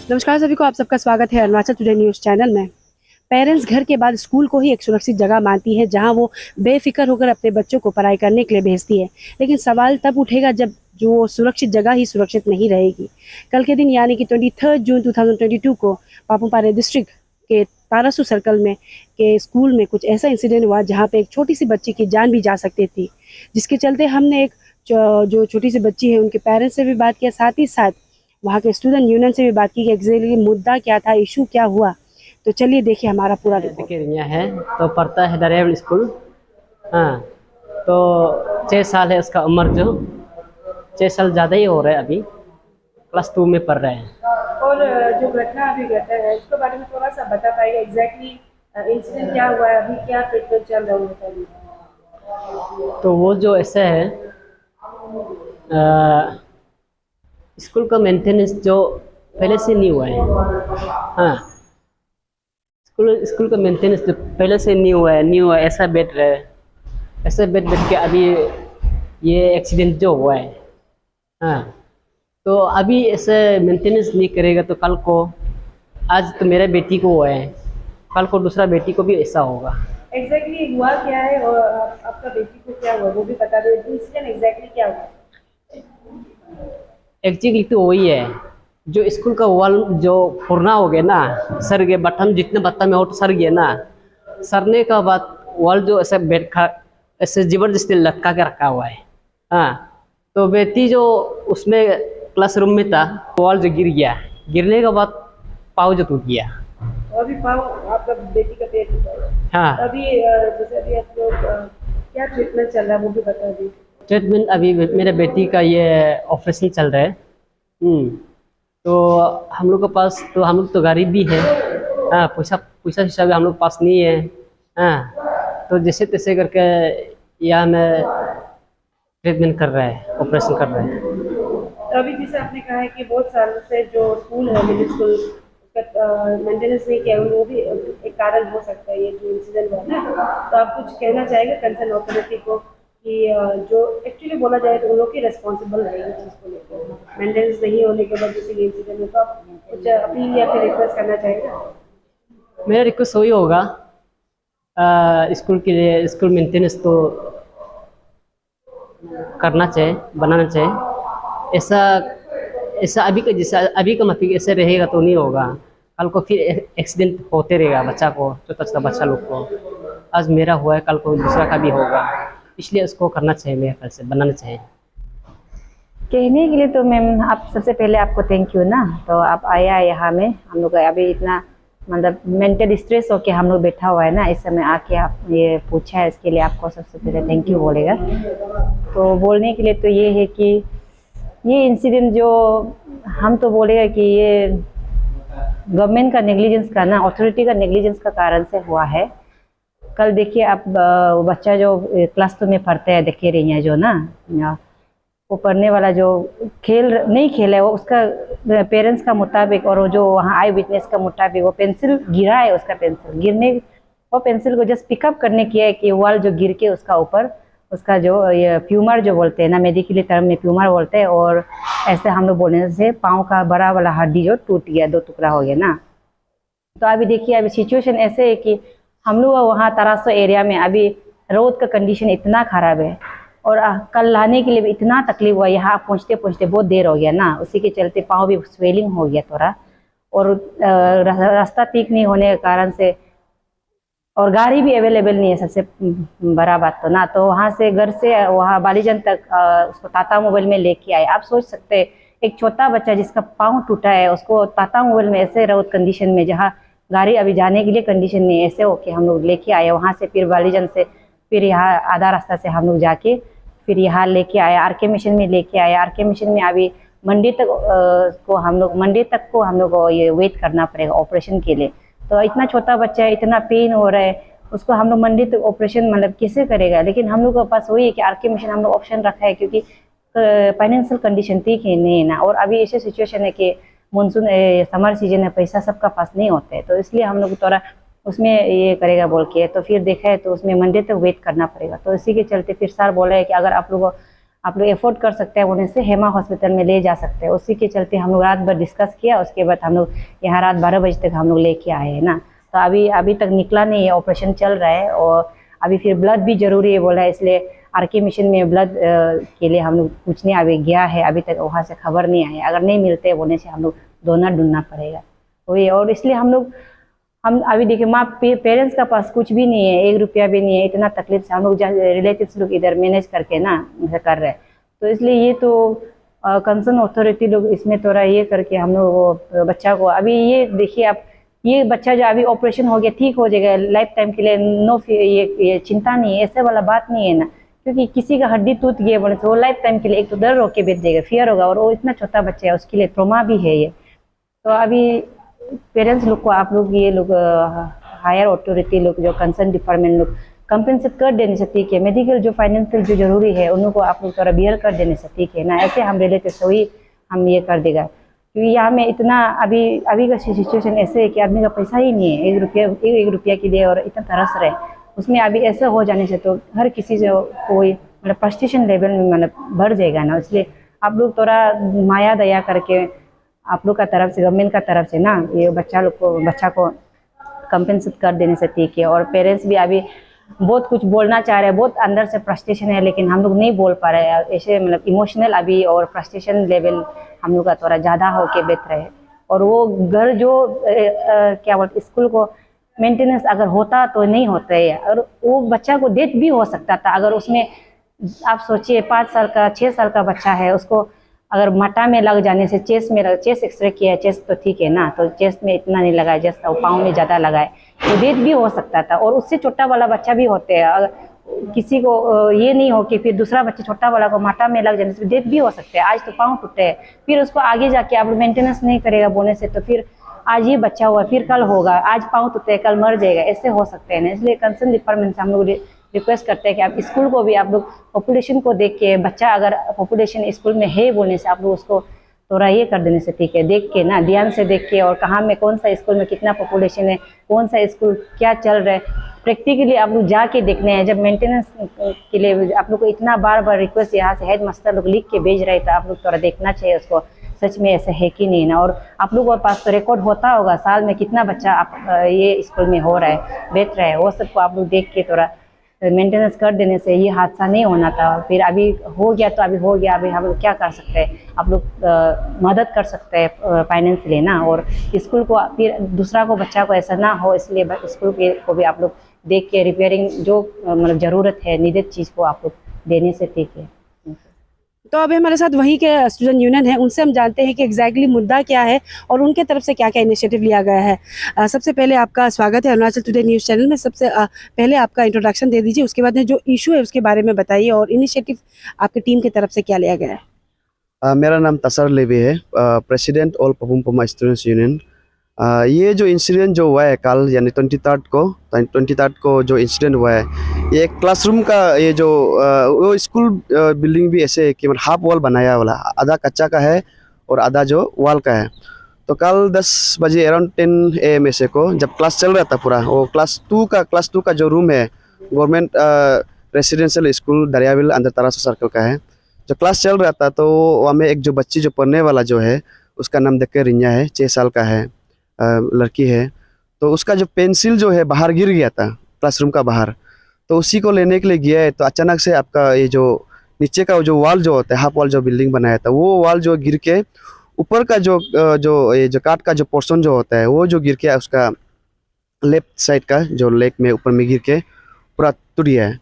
नमस्कार सभी को, आप सबका स्वागत है अरुणाचल टुडे न्यूज़ चैनल में। पेरेंट्स घर के बाद स्कूल को ही एक सुरक्षित जगह मानती है जहां वो बेफिक्र होकर अपने बच्चों को पढ़ाई करने के लिए भेजती है। लेकिन सवाल तब उठेगा जब जो सुरक्षित जगह ही सुरक्षित नहीं रहेगी। कल के दिन यानी कि 23 जून 2022 को पापुमपारे डिस्ट्रिक्ट के तारासू सर्कल में के स्कूल में कुछ ऐसा इंसिडेंट हुआ जहाँ पे एक छोटी सी बच्ची की जान भी जा सकती थी, जिसके चलते हमने एक जो छोटी सी बच्ची है उनके पेरेंट्स से भी बात किया, साथ ही साथ वहाँ के स्टूडेंट यूनियन से भी बात की कि एग्जैक्टली मुद्दा क्या था, इशू क्या हुआ। तो चलिए देखिए हमारा पूरा रिपोर्ट। है तो पढ़ता है दरियावल स्कूल। हाँ, तो 6 साल है उसका उम्र, जो 6 साल ज़्यादा ही हो रहा है, अभी क्लास 2 में पढ़ रहे हैं। और जो घटना अभी घटा है उसके बारे में थोड़ा सा बता पाएगा, एग्जैक्टली इंसिडेंट क्या हुआ है, अभी क्या ट्रीटमेंट चल रहा है? तो वो जो ऐसा है, स्कूल का मेंटेनेंस जो पहले से नहीं हुआ है। हाँ, स्कूल का मेंटेनेंस जो पहले से नहीं हुआ है, ऐसा बेड के अभी ये एक्सीडेंट जो हुआ है। हाँ, तो अभी ऐसे मेंटेनेंस नहीं करेगा तो कल को, आज तो मेरा बेटी को हुआ है, कल को दूसरा बेटी को भी ऐसा होगा। एग्जैक्टली हुआ क्या है और आपका बेटी को क्या हुआ वो भी बता दो, इंसिडेंट एग्जैक्टली क्या हुआ? एक्चुअली तो वही है, जो स्कूल का वॉल जो पुरना हो गया ना, सर गया, बटन जितने बत्ता में हो तो सर गया ना, सरने का बाद वॉल जो ऐसे बेड खा ऐसे जबरदस्ती लटका के रखा हुआ है। हाँ, तो बेटी जो उसमें क्लासरूम में था, वॉल जो गिर गया, गिरने के बाद पाँव जो टूट गया। अभी पाँव आपका बेटी का पैर टूटा है? हाँ, अभी जैसे अभी आप लोग क्या ट्रीटमेंट चल रहा है वो भी बता दीजिए। ट्रीटमेंट अभी मेरे बेटी का ये ऑपरेशन चल रहा है। तो हम लोग के पास तो हम लोग तो गरीब भी है। हाँ, पैसा हिसाब हम लोग पास नहीं है। हाँ, तो जैसे तैसे करके यहाँ में ट्रीटमेंट कर रहा है, ऑपरेशन कर रहा है। तो अभी जैसे आपने कहा है कि बहुत सालों से जो स्कूल है, मिडिल स्कूल, उसका मेंटेनेंस नहीं किया, वो भी एक कारण हो सकता है ये जो इंसिडेंट हुआ ना। तो आप कुछ कहना चाहेंगे कंसर्न अथॉरिटी को कि जो एक्चुअली बोला जाए तो उन लोग की रिस्पॉन्सिबल रहेगी चीज़ को लेकर, मेंटेनेंस नहीं होने के बाद जैसे इंसिडेंट हो, तो आप कुछ अपील या फिर रिक्वेस्ट करना चाहेंगे? मेरा रिक्वेस्ट वही होगा, स्कूल के लिए स्कूल मेंटेनेंस तो करना चाहिए, बनाना चाहिए। ऐसा अभी का माफिक ऐसे रहेगा तो नहीं होगा, कल को फिर एक्सीडेंट होते रहेगा बच्चा को, छोटा बच्चा लोग को। आज मेरा हुआ है, कल को दूसरा का भी होगा, इसलिए उसको करना चाहिए, मेरे ख्याल से बनाना चाहिए। कहने के लिए तो मैम, आप सबसे पहले आपको थैंक यू ना। तो आप आया यहाँ में, हम लोग अभी इतना मतलब मेंटल स्ट्रेस होके हम लोग बैठा हुआ है ना, इस समय आके आप ये पूछा है, इसके लिए आपको सबसे पहले थैंक यू बोलेगा। तो बोलने के लिए तो ये है कि ये इंसिडेंट जो हम तो बोलेगा कि ये गवर्नमेंट का नेग्लिजेंस का ना, अथॉरिटी का नेग्लिजेंस का कारण से हुआ है। कल देखिए आप बच्चा जो क्लास 2 में पढ़ते हैं, देखिए रही हैं जो ना, वो पढ़ने वाला जो नहीं खेला है, वो उसका पेरेंट्स का मुताबिक और जो वहाँ आई विटनेस का मुताबिक वो पेंसिल गिरा है, उसका पेंसिल गिरने, वो पेंसिल को जस्ट पिकअप करने किया है कि वॉल जो गिर के उसका ऊपर उसका जो ये प्यूमर जो बोलते हैं ना, मेडिकली टर्म में प्यूमर बोलते हैं, और ऐसे हम लोग बोलने से पाँव का बड़ा वाला हड्डी जो टूट गया, 2 टुकड़ा हो गया ना। तो अभी देखिए अभी सिचुएशन ऐसे है कि हम लोग वहाँ तरासो एरिया में अभी रोड का कंडीशन इतना ख़राब है, और कल लाने के लिए भी इतना तकलीफ हुआ, यहाँ पहुँचते पहुँचते बहुत देर हो गया ना, उसी के चलते पाँव भी स्वेलिंग हो गया थोड़ा, और रास्ता ठीक नहीं होने के कारण से, और गाड़ी भी अवेलेबल नहीं है, सबसे बड़ा बात तो ना। तो वहाँ से घर से वहाँ बालीजन तक उसको टाटा मोबाइल में लेके आए। आप सोच सकते हैं एक छोटा बच्चा जिसका पाँव टूटा है, उसको टाटा मोबाइल में ऐसे रोड कंडीशन में, जहाँ गाड़ी अभी जाने के लिए कंडीशन नहीं, ऐसे होके हम लोग लेके आए वहाँ से, फिर बालीजन से फिर यहाँ आधा रास्ता से हम लोग जाके फिर यहाँ लेके आए, आरके मिशन में लेके आए। आरके मिशन में अभी मंडे तक को हम लोग को ये वेट करना पड़ेगा ऑपरेशन के लिए। तो इतना छोटा बच्चा है, इतना पेन हो रहा है, उसको हम लोग मंडे तक ऑपरेशन मतलब कैसे करेगा। लेकिन हम लोग के पास वही है कि आरके मिशन हम लोग ऑप्शन रखा है, क्योंकि फाइनेंशियल कंडीशन ठीक है नहीं है ना, और अभी ऐसे सिचुएशन है कि मानसून समर सीजन है, पैसा सबका पास नहीं होता है, तो इसलिए हम लोग थोड़ा उसमें ये करेगा बोल के, तो फिर देखा है तो उसमें मंडे तक वेट करना पड़ेगा। तो इसी के चलते फिर सर बोला है कि अगर आप लोग आप लोग एफोर्ड कर सकते हैं होने से हेमा हॉस्पिटल में ले जा सकते हैं। उसी के चलते हम लोग रात भर डिस्कस किया, उसके बाद हम लोग यहाँ रात 12 बजे तक हम लोग लेके आए हैं ना। तो अभी तक निकला नहीं है, ऑपरेशन चल रहा है और अभी फिर ब्लड भी ज़रूरी है बोला है, इसलिए आरके मिशन में ब्लड के लिए हम लोग पूछने अभी गया है, अभी तक वहाँ से खबर नहीं आई। अगर नहीं मिलते बोलने से हम लोग डोनर ढूंढना पड़ेगा वही। और इसलिए हम अभी देखिए माँ पेरेंट्स का पास कुछ भी नहीं है, 1 रुपया भी नहीं है, इतना तकलीफ से हम लोग रिलेटिव्स लोग इधर मैनेज करके ना कर रहे हैं। तो इसलिए ये तो कंसर्न अथॉरिटी लोग इसमें थोड़ा ये करके हम लोग बच्चा को अभी ये देखिए आप, ये बच्चा जो अभी ऑपरेशन हो गया ठीक हो जाएगा लाइफ टाइम के लिए, नो ये चिंता नहीं है, ऐसे वाला बात नहीं है ना। क्योंकि किसी का हड्डी टूट गया बोले तो वो लाइफ टाइम के लिए एक तो डर होके बैठ जाएगा, फियर होगा, और वो इतना छोटा बच्चा है उसके लिए ट्रॉमा भी है ये। तो अभी पेरेंट्स लोग को आप लोग ये लोग हायर अथॉरिटी लोग जो कंसर्न डिपार्टमेंट लोग कंपेंसेट कर देने से ठीक है, मेडिकल जो फाइनेंशियल जो जरूरी है उनको आप लोग थोड़ा बियर कर देने से ठीक है ना। ऐसे हम रिलेटेड वही हम ये कर देगा, क्योंकि यहाँ में इतना अभी का सिचुएशन ऐसे है कि आदमी का पैसा ही नहीं है, 1 रुपया के लिए और इतना तरस रहे उसमें। अभी ऐसे हो जाने से तो हर किसी से कोई मतलब फ्रस्ट्रेशन लेवल में मतलब बढ़ जाएगा ना। इसलिए आप लोग थोड़ा माया दया करके आप लोग का तरफ से, गवर्नमेंट का तरफ से ना ये बच्चा को कंपेंसेट कर देने से ठीक है। और पेरेंट्स भी अभी बहुत कुछ बोलना चाह रहे हैं, बहुत अंदर से फ्रस्ट्रेशन है, लेकिन हम लोग नहीं बोल पा रहे हैं ऐसे, मतलब इमोशनल अभी और फ्रस्ट्रेशन लेवल हम लोग का थोड़ा ज़्यादा होके बैठ रहे हैं। और वो घर जो क्या बोलते स्कूल को मेंटेनेंस अगर होता तो नहीं होता है, और वो बच्चा को डेथ भी हो सकता था अगर उसमें आप सोचिए 5 साल का 6 साल का बच्चा है, उसको अगर मटा में लग जाने से चेस्ट एक्सरे किया है, चेस्ट तो ठीक है ना, तो चेस्ट में इतना नहीं लगा है, जस्ट पाँव में ज़्यादा लगा है, तो डेथ भी हो सकता था। और उससे छोटा वाला बच्चा भी होते हैं, अगर किसी को ये नहीं हो कि फिर दूसरा बच्चा छोटा वाला को मटा में लग जाने से डेथ भी हो सकते हैं। आज तो पाँव टूटे हैं, फिर उसको आगे जाके आप मेंटेनेंस नहीं करेगा बोलने से, तो फिर आज ये बच्चा हुआ फिर कल होगा, आज पाँव टूटे कल मर जाएगा, ऐसे हो सकते हैं ना। इसलिए कंसर्न डिपार्टमेंट से हम लोग रिक्वेस्ट करते हैं कि आप स्कूल को भी आप लोग पॉपुलेशन को देख के, बच्चा अगर पॉपुलेशन स्कूल में है बोलने से आप लोग उसको थोड़ा ये कर देने से ठीक है, देख के ना ध्यान से देख के, और कहाँ में कौन सा स्कूल में कितना पॉपुलेशन है, कौन सा स्कूल क्या चल रहा है, प्रैक्टिकली आप लोग जाके देखने हैं। जब मेंटेनेंस के लिए आप लोग को इतना बार यहाँ से हेड मास्टर लोग लिख के भेज रहे तो आप लोग थोड़ा देखना चाहिए उसको सच में ऐसा है कि नहीं ना। और आप लोगों के पास तो रिकॉर्ड होता होगा साल में कितना बच्चा आप ये स्कूल में हो रहा है, बैठ रहा है, वो सबको आप लोग देख के थोड़ा मेंटेनेंस कर देने से ये हादसा नहीं होना था। फिर अभी हो गया तो अभी हो गया, अभी हम लोग क्या कर सकते हैं, आप लोग मदद कर सकते हैं फाइनेंशियली ना, और स्कूल को फिर दूसरा को बच्चा को ऐसा ना हो, इसलिए स्कूल को भी आप लोग देख के रिपेयरिंग जो मतलब ज़रूरत है नीडेड चीज़ को आप लोग देने से ठीक है। तो अभी हमारे साथ वहीं के स्टूडेंट यूनियन है, उनसे हम जानते हैं कि एग्जैक्टली मुद्दा क्या है और उनके तरफ से क्या क्या इनिशिएटिव लिया गया है। सबसे पहले आपका स्वागत है अरुणाचल टुडे न्यूज़ चैनल में। सबसे पहले आपका इंट्रोडक्शन दे दीजिए, उसके बाद में जो इशू है उसके बारे में बताइए और इनिशिएटिव आपकी टीम की तरफ से क्या लिया गया है। मेरा नाम तसर लेवी है, president all Papum Pama students union. ये जो इंसिडेंट जो हुआ है कल यानी 23 को जो इंसिडेंट हुआ है, ये क्लासरूम का ये जो वो स्कूल बिल्डिंग भी ऐसे है कि मतलब हाफ वॉल बनाया वाला, आधा कच्चा का है और आधा जो वॉल का है। तो कल 10 बजे अराउंड 10 AM ऐसे को जब क्लास चल रहा था पूरा, वो क्लास टू का जो रूम है गवर्नमेंट रेसिडेंशियल स्कूल दरियाविल अंदर तरासू सर्कल का है, जो क्लास चल रहा था तो वहाँ में एक जो बच्ची जो पढ़ने वाला जो है उसका नाम देख के रिंजा है, 6 साल का है, लड़की है। तो उसका जो पेंसिल जो है बाहर गिर गया था क्लासरूम का बाहर, तो उसी को लेने के लिए गया है। तो अचानक से आपका ये जो नीचे का जो वॉल जो होता है, हाफ वॉल जो बिल्डिंग बनाया था, वो वॉल जो गिर के ऊपर का जो काट का जो पोर्शन जो होता है वो जो गिर के उसका लेफ्ट साइड का जो लेग में ऊपर में गिर के पूरा टूट गया है।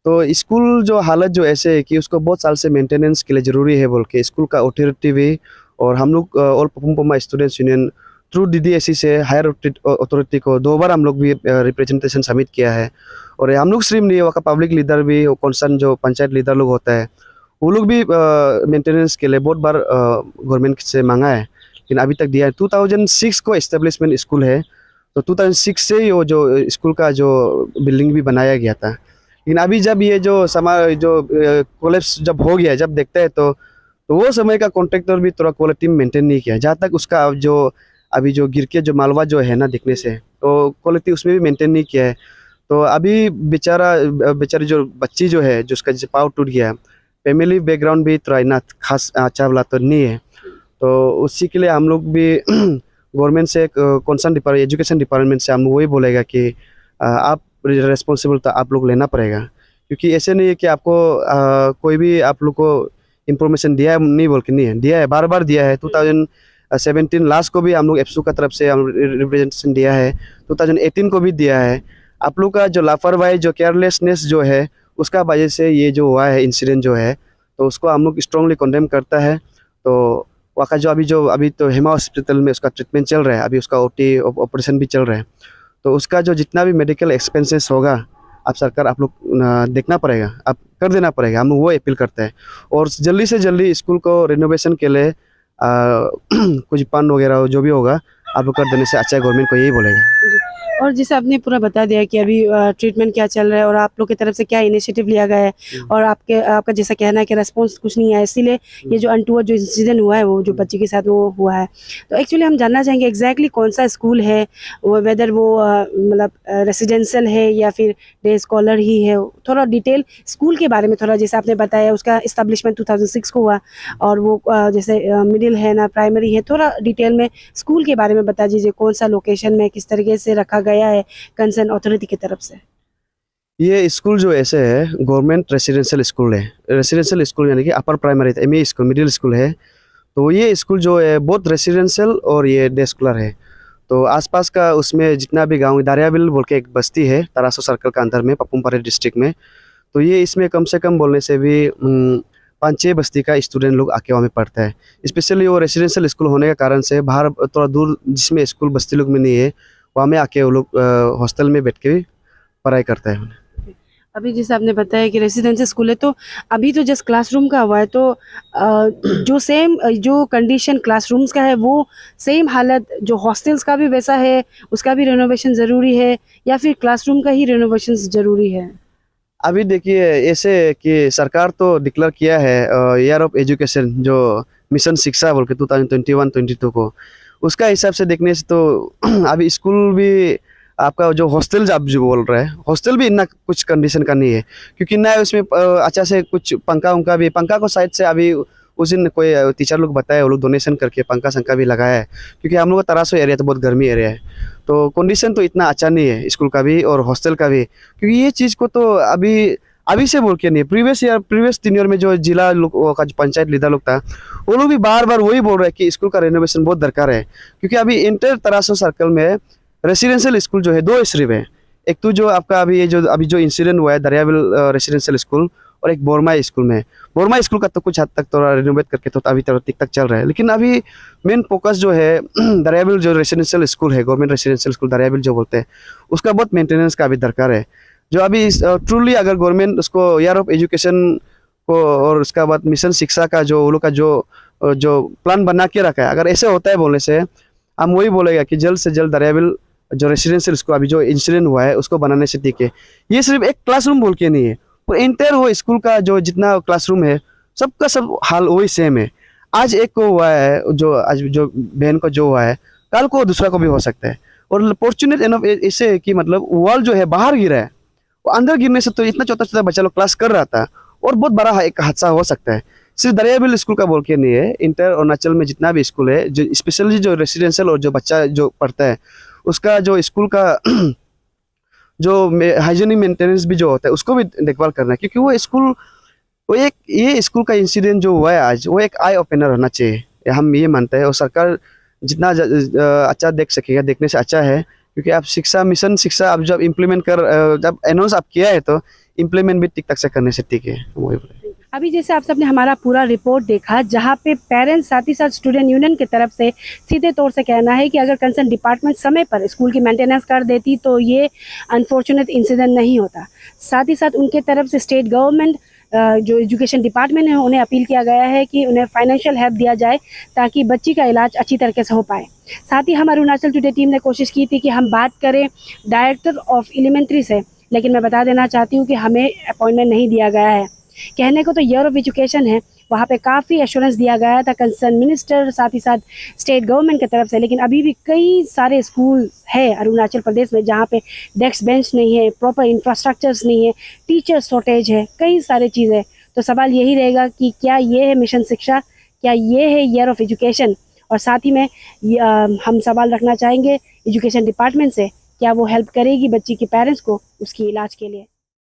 तो स्कूल जो हालत जो ऐसे है कि उसको बहुत साल से मेंटेनेंस के लिए ज़रूरी है बोल के स्कूल का अथॉरिटी भी और हम लोग all Papum Pama students union through DDSE से हायर अथॉरिटी को 2 बार हम लोग भी रिप्रेजेंटेशन सबमिट किया है। और हम लोग सिर्फ नहीं, वहाँ का पब्लिक लीडर भी, कंसर्न जो पंचायत लीडर लोग होता है वो लोग भी मेंटेनेंस के लिए बहुत बार गवर्नमेंट से मांगा है, लेकिन अभी तक दिया है। 2006 को एस्टेब्लिशमेंट स्कूल है, तो 2006 से ही वो जो स्कूल का जो बिल्डिंग भी बनाया गया था। लेकिन अभी जब ये जो कोलैप्स जब हो गया, जब देखते हैं तो वो समय का कॉन्ट्रैक्टर भी थोड़ा क्वालिटी मेंटेन नहीं किया, जहाँ तक उसका जो अभी जो गिर के जो मालवा जो है ना दिखने से, तो क्वालिटी उसमें भी मेंटेन नहीं किया है। तो अभी बेचारी जो बच्ची जो है जिसका जैसे पाँव टूट गया, फैमिली बैकग्राउंड भी थोड़ा इतना खास अच्छा वाला तो नहीं है। तो उसी के लिए हम लोग भी गवर्नमेंट से कंसर्न डिपार्टमेंट एजुकेशन डिपार्टमेंट से हम वही बोलेगा कि आप रिस्पॉन्सिबल तो आप लोग लेना पड़ेगा, क्योंकि ऐसे नहीं है कि आपको कोई भी आप लोग को इंफॉर्मेशन दिया है नहीं बोल के नहीं है, दिया है, बार बार दिया है। 2017 लास्ट को भी हम लोग एप्सू का तरफ से हम रिप्रेजेंटेशन दिया है, 2018 को भी दिया है। आप लोग का जो लापरवाही जो केयरलेसनेस जो है उसका वजह से ये जो हुआ है इंसिडेंट जो है, तो उसको हम लोग स्ट्रांगली कंडेम करता है। तो वहाँ का जो अभी तो हेमा हॉस्पिटल में उसका ट्रीटमेंट चल रहा है, अभी उसका ओटी ऑपरेशन भी चल रहा है। तो उसका जो जितना भी मेडिकल एक्सपेंसेस होगा आप सरकार आप लोग देखना पड़ेगा, आप कर देना पड़ेगा, हम वो अपील करते हैं। और जल्दी से जल्दी स्कूल को रिनोवेशन के लिए कुछ फंड वगैरह जो भी होगा आप लोग कर देने से अच्छा है, गवर्नमेंट को यही बोलेगा। और जैसे आपने पूरा बता दिया कि अभी ट्रीटमेंट क्या चल रहा है और आप लोग की तरफ से क्या इनिशिएटिव लिया गया है, और आपका जैसा कहना है कि रेस्पॉन्स कुछ नहीं आया, इसीलिए ये जो अनटूवर्ड जो इंसिडेंट हुआ है वो जो बच्चे के साथ वो हुआ है। तो एक्चुअली हम जानना चाहेंगे एग्जैक्टली कौन सा स्कूल है वो, वेदर वो मतलब रेसिडेंशियल है या फिर डे स्कॉलर ही है, थोड़ा डिटेल स्कूल के बारे में थोड़ा, जैसे आपने बताया उसका इस्टेब्लिशमेंट 2006 को हुआ और वो जैसे मिडिल है ना प्राइमरी है, थोड़ा डिटेल में स्कूल के बारे में बता दीजिए, कौन सा लोकेशन में किस तरीके से रखा गया है कंसर्न अथॉरिटी की तरफ से। ये स्कूल जो ऐसे है गवर्नमेंट रेसिडेंशियल स्कूल है, रेसिडेंशियल स्कूल यानी कि upper primary ME school middle school है। तो ये स्कूल जो है बहुत रेसिडेंशियल और ये डे स्कॉलर है। तो आसपास का उसमें जितना भी गांव, दारियाबिल बोल के एक बस्ती है तरासो सर्कल का अंदर में पपुमपारे डिस्ट्रिक्ट में, तो ये इसमें कम से कम बोलने से भी 5-6 बस्ती का स्टूडेंट लोग आके वहाँ में पढ़ता है। स्पेशली वो रेसिडेंशियल स्कूल होने के कारण से बाहर थोड़ा दूर जिसमें स्कूल बस्ती लोग में नहीं है वहाँ में आके वो लोग हॉस्टल में बैठ के पढ़ाई करता है। अभी जैसे आपने बताया कि रेसिडेंशियल स्कूल है, तो अभी तो जस्ट क्लासरूम का हुआ है, तो जो सेम जो कंडीशन क्लासरूम्स का है वो सेम हालत जो हॉस्टल्स का भी वैसा है, उसका भी रेनोवेशन ज़रूरी है या फिर क्लासरूम का ही रेनोवेशन ज़रूरी है? अभी देखिए ऐसे कि सरकार तो डिक्लेयर किया है ईयर ऑफ एजुकेशन जो मिशन शिक्षा बोल के 2021-22 को, उसका हिसाब से देखने से तो अभी स्कूल भी आपका जो हॉस्टल आप जो बोल रहे हैं हॉस्टल भी इतना कुछ कंडीशन का नहीं है, क्योंकि ना उसमें अच्छा से कुछ पंखा को साइड से अभी उस दिन कोई टीचर लोग बताए वो लोग डोनेशन करके पंखा भी लगाया है, क्योंकि हम लोग का तरासो एरिया तो बहुत गर्मी एरिया है। तो कंडीशन तो इतना अच्छा नहीं है स्कूल का भी और हॉस्टल का भी, क्योंकि ये चीज़ को तो अभी से बोल के नहीं, प्रीवियस 3 ईयर में जो जिला लोग का जो पंचायत लीडर लोग था वो लोग भी बार बार वही बोल रहे हैं कि स्कूल का रेनोवेशन बहुत दरकार है। क्योंकि अभी इंटर तरासो सर्कल में रेसिडेंशियल स्कूल जो है 2 सिर्फ है, एक तो जो आपका अभी जो इंसिडेंट हुआ है दरियाबिल रेसिडेंशियल स्कूल और एक बोरमा स्कूल में। बोरमा स्कूल का तो कुछ हद तक थोड़ा रिनोवेट करके तो अभी तक तक चल रहा है, लेकिन अभी मेन फोकस जो है दरियाबिल जो रेसिडेंशियल स्कूल है गवर्नमेंट रेसिडेंशियल स्कूल दरियाबिल जो बोलते हैं उसका बहुत मेंटेनेंस का भी दरकार है। जो अभी ट्रूली अगर गवर्नमेंट उसको ईयर ऑफ एजुकेशन को और उसका बाद मिशन शिक्षा का जो वो लोग का जो प्लान बना के रखा है, अगर ऐसे होता है बोलने से हम वही बोलेगा कि जल्द से जल्द दरियाबिल जो रेसिडेंशियल स्कूल अभी जो इंसिडेंट हुआ है उसको बनाने से ठीक है। ये सिर्फ एक क्लासरूम बोल के नहीं है, और इंटर वो स्कूल का जो जितना क्लासरूम है सबका सब हाल वही सेम है। आज एक को हुआ है आज जो बहन को जो हुआ है कल को दूसरा को भी हो सकता है। और फॉर्चुनेट एनफ ऐसे है कि मतलब वॉल जो है बाहर गिरा है, वो अंदर गिरने से तो इतना छोटा बच्चा लोग क्लास कर रहा था और बहुत बड़ा एक हादसा हो सकता है। सिर्फ दरियाबिल स्कूल का बोल के नहीं है, इंटर अरुणाचल में जितना भी स्कूल है जो स्पेशली जो रेसिडेंशियल और जो बच्चा जो पढ़ता है उसका जो स्कूल का जो हाइजीनिक मेंटेनेंस भी जो होता है उसको भी देखभाल करना है, क्योंकि वो स्कूल ये स्कूल का इंसिडेंट जो हुआ है आज वो एक आई ओपनर होना चाहिए, हम ये मानते हैं। और सरकार जितना अच्छा देख सकेगा देखने से अच्छा है, क्योंकि आप मिशन शिक्षा आप जब इम्प्लीमेंट जब अनाउंस आप किया है तो इम्प्लीमेंट भी ठीक ठाक से करने से ठीक है। अभी जैसे आप सबने हमारा पूरा रिपोर्ट देखा जहाँ पे पेरेंट्स साथ ही साथ स्टूडेंट यूनियन की तरफ से सीधे तौर से कहना है कि अगर कंसर्न डिपार्टमेंट समय पर स्कूल की मेंटेनेंस कर देती तो ये अनफॉर्चुनेट इंसिडेंट नहीं होता। साथ ही साथ उनके तरफ से स्टेट गवर्नमेंट जो एजुकेशन डिपार्टमेंट है उन्हें अपील किया गया है कि उन्हें फाइनेंशियल हेल्प दिया जाए ताकि बच्ची का इलाज अच्छी तरीके से हो पाए। साथ ही हम अरुणाचल टुडे टीम ने कोशिश की थी कि हम बात करें डायरेक्टर ऑफ एलिमेंट्री से, लेकिन मैं बता देना चाहती हूँ कि हमें अपॉइंटमेंट नहीं दिया गया है। कहने को तो ईयर ऑफ एजुकेशन है, वहाँ पे काफ़ी एश्योरेंस दिया गया था कंसर्न मिनिस्टर साथ ही साथ स्टेट गवर्नमेंट की तरफ से, लेकिन अभी भी कई सारे स्कूल है अरुणाचल प्रदेश में जहाँ पे डेस्क बेंच नहीं है, प्रॉपर इंफ्रास्ट्रक्चर्स नहीं है, टीचर शॉर्टेज है, कई सारी चीज़ें। तो सवाल यही रहेगा कि क्या ये है मिशन शिक्षा, क्या ये है ईयर ऑफ एजुकेशन। और साथ ही में हम सवाल रखना चाहेंगे एजुकेशन डिपार्टमेंट से, क्या वो हेल्प करेगी बच्ची के पेरेंट्स को उसकी इलाज के लिए।